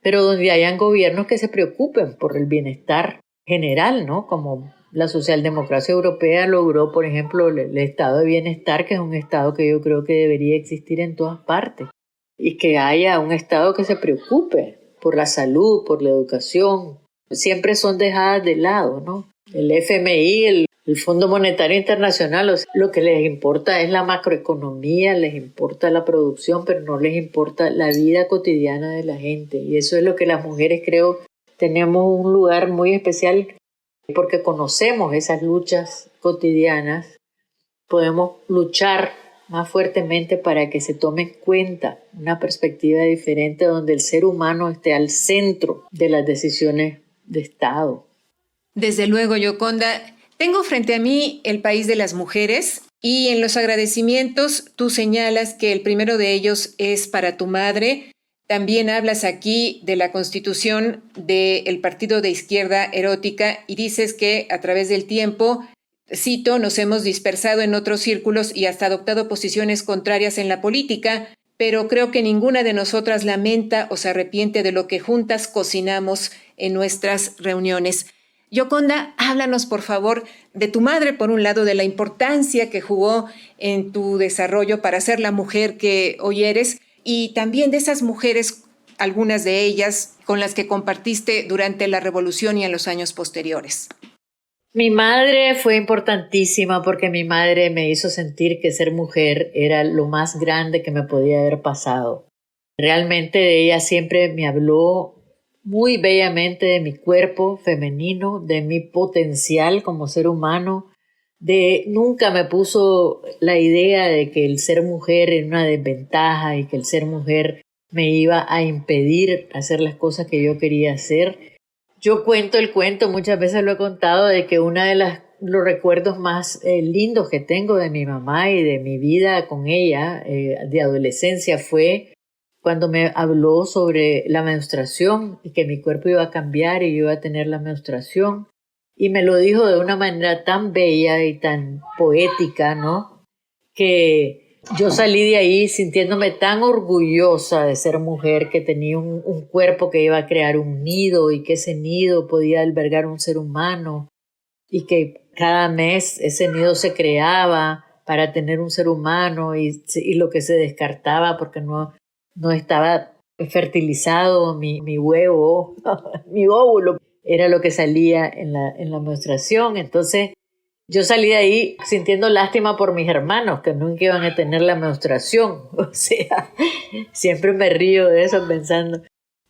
Speaker 5: pero donde hayan gobiernos que se preocupen por el bienestar general, ¿no? Como la socialdemocracia europea logró, por ejemplo, el estado de bienestar, que es un estado que yo creo que debería existir en todas partes, y que haya un estado que se preocupe por la salud, por la educación. Siempre son dejadas de lado, ¿no? El FMI, el Fondo Monetario Internacional, o sea, lo que les importa es la macroeconomía, les importa la producción, pero no les importa la vida cotidiana de la gente. Y eso es lo que las mujeres, creo, tenemos un lugar muy especial, porque conocemos esas luchas cotidianas, podemos luchar más fuertemente para que se tome en cuenta una perspectiva diferente donde el ser humano esté al centro de las decisiones de Estado.
Speaker 4: Desde luego, Yoconda, tengo frente a mí el país de las mujeres y en los agradecimientos tú señalas que el primero de ellos es para tu madre. También hablas aquí de la constitución del Partido de Izquierda Erótica y dices que a través del tiempo, cito, nos hemos dispersado en otros círculos y hasta adoptado posiciones contrarias en la política, pero creo que ninguna de nosotras lamenta o se arrepiente de lo que juntas cocinamos en nuestras reuniones. Yoconda, háblanos por favor de tu madre, por un lado, de la importancia que jugó en tu desarrollo para ser la mujer que hoy eres, y también de esas mujeres, algunas de ellas, con las que compartiste durante la Revolución y en los años posteriores.
Speaker 5: Mi madre fue importantísima porque mi madre me hizo sentir que ser mujer era lo más grande que me podía haber pasado. Realmente ella siempre me habló muy bellamente de mi cuerpo femenino, de mi potencial como ser humano. Nunca me puso la idea de que el ser mujer era una desventaja y que el ser mujer me iba a impedir hacer las cosas que yo quería hacer. Yo cuento el cuento, muchas veces lo he contado, de que uno de los recuerdos más lindos que tengo de mi mamá y de mi vida con ella de adolescencia fue cuando me habló sobre la menstruación y que mi cuerpo iba a cambiar y yo iba a tener la menstruación. Y me lo dijo de una manera tan bella y tan poética, ¿no? Que yo salí de ahí sintiéndome tan orgullosa de ser mujer, que tenía un cuerpo que iba a crear un nido y que ese nido podía albergar un ser humano y que cada mes ese nido se creaba para tener un ser humano y lo que se descartaba porque no estaba fertilizado mi huevo, mi óvulo. Era lo que salía en la menstruación. Entonces yo salí de ahí sintiendo lástima por mis hermanos que nunca iban a tener la menstruación. O sea, siempre me río de eso pensando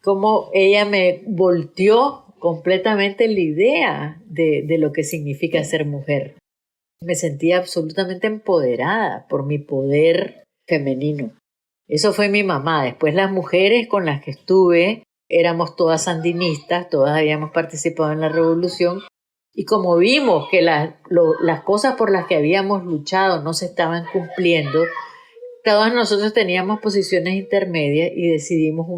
Speaker 5: cómo ella me volteó completamente la idea de lo que significa ser mujer. Me sentía absolutamente empoderada por mi poder femenino. Eso fue mi mamá. Después las mujeres con las que estuve éramos todas sandinistas, todas habíamos participado en la revolución y como vimos que las cosas por las que habíamos luchado no se estaban cumpliendo, todas nosotros teníamos posiciones intermedias y decidimos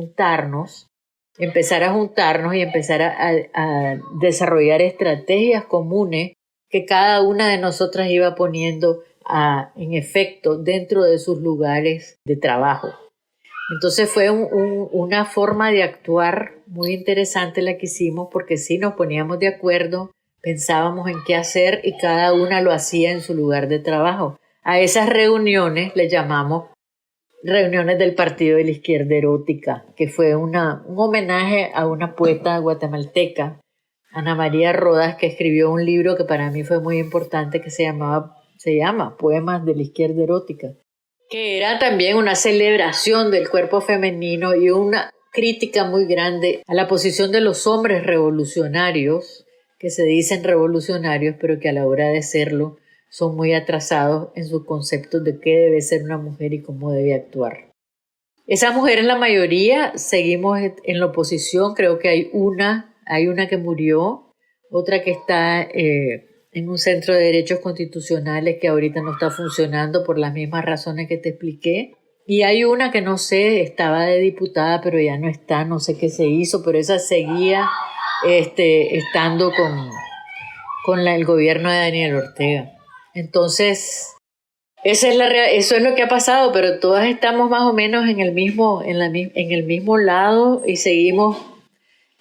Speaker 5: empezar a juntarnos y empezar a desarrollar estrategias comunes que cada una de nosotras iba poniendo en efecto dentro de sus lugares de trabajo. Entonces fue una forma de actuar muy interesante la que hicimos porque sí nos poníamos de acuerdo, pensábamos en qué hacer y cada una lo hacía en su lugar de trabajo. A esas reuniones le llamamos reuniones del Partido de la Izquierda Erótica, que fue un homenaje a una poeta guatemalteca, Ana María Rodas, que escribió un libro que para mí fue muy importante que se llama Poemas de la Izquierda Erótica, que era también una celebración del cuerpo femenino y una crítica muy grande a la posición de los hombres revolucionarios, que se dicen revolucionarios, pero que a la hora de serlo son muy atrasados en sus conceptos de qué debe ser una mujer y cómo debe actuar. Esas mujeres, la mayoría, seguimos en la oposición. Creo que hay una que murió, otra que está en un centro de derechos constitucionales que ahorita no está funcionando por las mismas razones que te expliqué. Y hay una que no sé, estaba de diputada, pero ya no está, no sé qué se hizo, pero esa seguía estando con el gobierno de Daniel Ortega. Entonces, eso es lo que ha pasado, pero todas estamos más o menos en el mismo lado y seguimos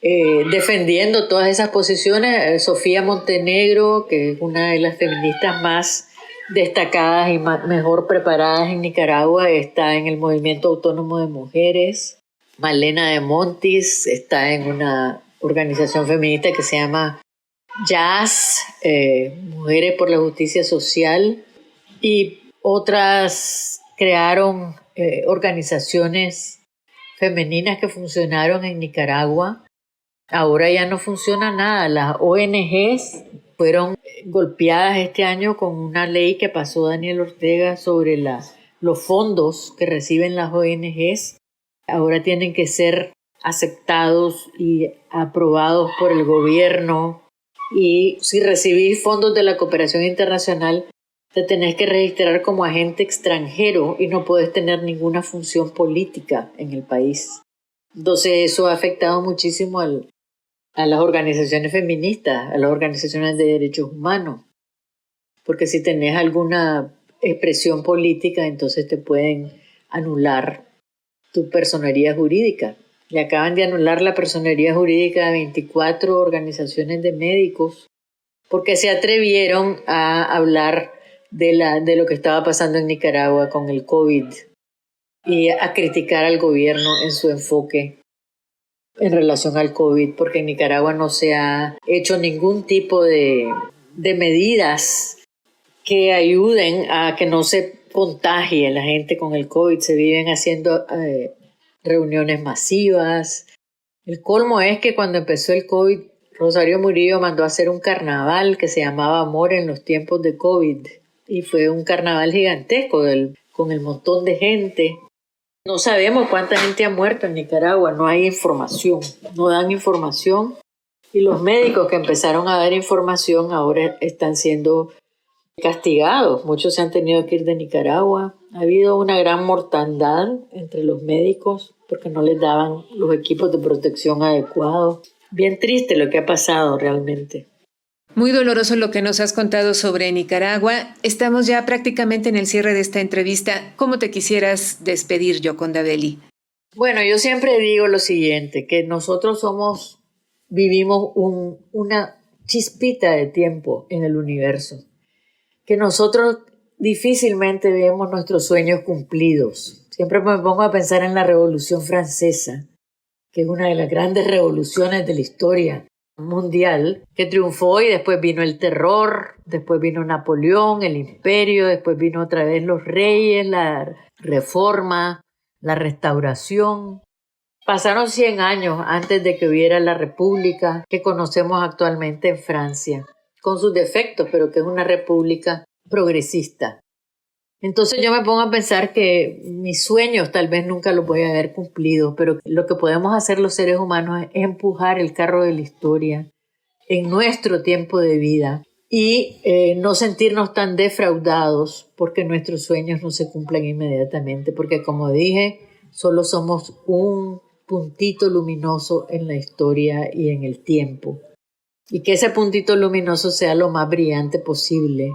Speaker 5: defendiendo todas esas posiciones. Sofía Montenegro, que es una de las feministas más destacadas y mejor preparadas en Nicaragua, está en el Movimiento Autónomo de Mujeres. Malena de Montis está en una organización feminista que se llama Jazz, Mujeres por la Justicia Social, y otras crearon organizaciones femeninas que funcionaron en Nicaragua. Ahora ya no funciona nada. Las ONGs fueron golpeadas este año con una ley que pasó Daniel Ortega sobre los fondos que reciben las ONGs. Ahora tienen que ser aceptados y aprobados por el gobierno, y si recibís fondos de la cooperación internacional te tenés que registrar como agente extranjero y no podés tener ninguna función política en el país. Entonces eso ha afectado muchísimo a las organizaciones feministas, a las organizaciones de derechos humanos, porque si tenés alguna expresión política, entonces te pueden anular tu personería jurídica. Le acaban de anular la personería jurídica a 24 organizaciones de médicos porque se atrevieron a hablar de lo que estaba pasando en Nicaragua con el COVID y a criticar al gobierno en su enfoque en relación al COVID, porque en Nicaragua no se ha hecho ningún tipo de medidas que ayuden a que no se contagie la gente con el COVID. Se viven haciendo reuniones masivas. El colmo es que cuando empezó el COVID, Rosario Murillo mandó a hacer un carnaval que se llamaba Amor en los tiempos de COVID, y fue un carnaval gigantesco con el montón de gente. No sabemos cuánta gente ha muerto en Nicaragua, no hay información, no dan información, y los médicos que empezaron a dar información ahora están siendo castigados. Muchos se han tenido que ir de Nicaragua. Ha habido una gran mortandad entre los médicos porque no les daban los equipos de protección adecuados. Bien triste lo que ha pasado realmente.
Speaker 6: Muy doloroso lo que nos has contado sobre Nicaragua. Estamos ya prácticamente en el cierre de esta entrevista. ¿Cómo te quisieras despedir, Gioconda Belli?
Speaker 5: Bueno, yo siempre digo lo siguiente, que nosotros vivimos una chispita de tiempo en el universo, que nosotros difícilmente vemos nuestros sueños cumplidos. Siempre me pongo a pensar en la Revolución Francesa, que es una de las grandes revoluciones de la historia mundial, que triunfó, y después vino el terror, después vino Napoleón, el imperio, después vino otra vez los reyes, la reforma, la restauración. Pasaron 100 años antes de que hubiera la república que conocemos actualmente en Francia, con sus defectos, pero que es una república progresista. Entonces yo me pongo a pensar que mis sueños tal vez nunca los voy a haber cumplido, pero lo que podemos hacer los seres humanos es empujar el carro de la historia en nuestro tiempo de vida y no sentirnos tan defraudados porque nuestros sueños no se cumplan inmediatamente, porque como dije, solo somos un puntito luminoso en la historia y en el tiempo. Y que ese puntito luminoso sea lo más brillante posible.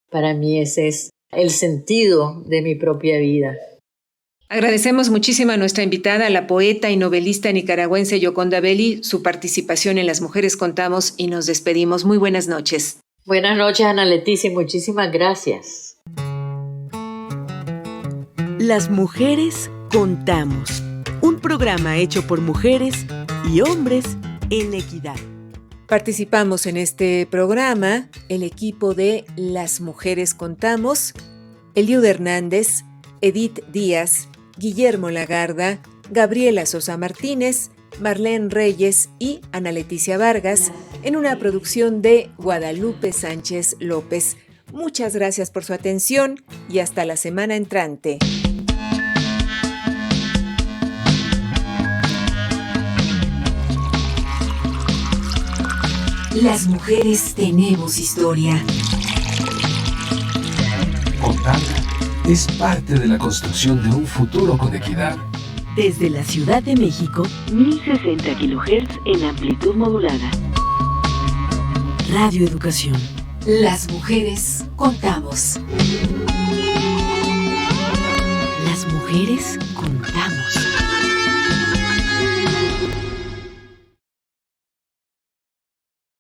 Speaker 5: Para mí ese es el sentido de mi propia vida.
Speaker 6: Agradecemos muchísimo a nuestra invitada, la poeta y novelista nicaragüense Gioconda Belli, su participación en Las Mujeres Contamos, y nos despedimos. Muy buenas noches.
Speaker 5: Buenas noches, Ana Leticia, y muchísimas gracias.
Speaker 2: Las Mujeres Contamos, un programa hecho por mujeres y hombres en equidad.
Speaker 6: Participamos en este programa el equipo de Las Mujeres Contamos, Eliud Hernández, Edith Díaz, Guillermo Lagarda, Gabriela Sosa Martínez, Marlene Reyes y Ana Leticia Vargas, en una producción de Guadalupe Sánchez López. Muchas gracias por su atención y hasta la semana entrante.
Speaker 10: Las mujeres tenemos historia.
Speaker 1: Contarla es parte de la construcción de un futuro con equidad.
Speaker 2: Desde la Ciudad de México, 1060 kHz en amplitud modulada. Radio Educación.
Speaker 10: Las mujeres contamos.
Speaker 2: Las mujeres contamos.